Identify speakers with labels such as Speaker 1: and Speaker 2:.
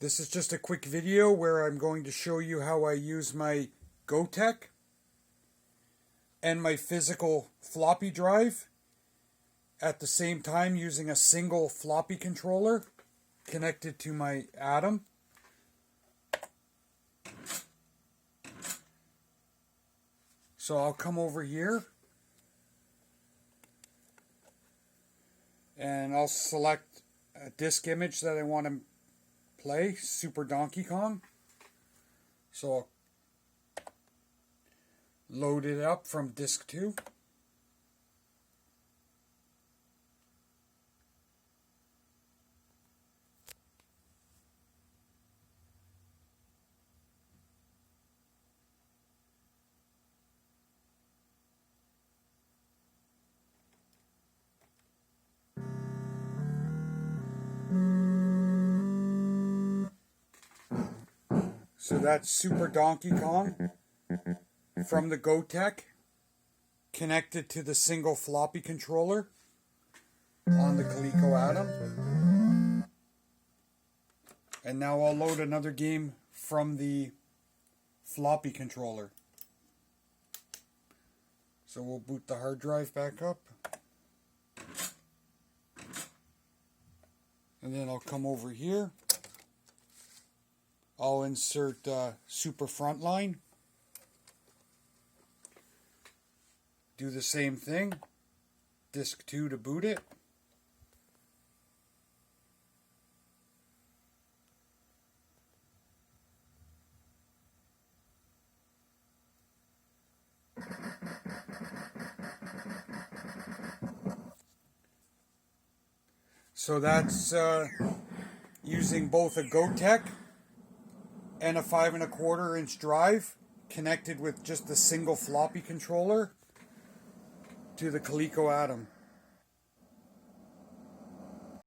Speaker 1: This is just a quick video where I'm going to show you how I use my Gotek and my physical floppy drive at the same time using a single floppy controller connected to my Atom. So I'll come over here and I'll select a disk image that I want to play, Super Donkey Kong. So I'll load it up from disk 2. So that's Super Donkey Kong from the Gotek connected to the single floppy controller on the Coleco Atom. And now I'll load another game from the floppy controller. So we'll boot the hard drive back up. And then I'll come over here. I'll insert Super Frontline. Do the same thing. Disk 2 to boot it. So that's using both a Gotek and a 5 1/4 inch drive connected with just a single floppy controller to the Coleco Atom.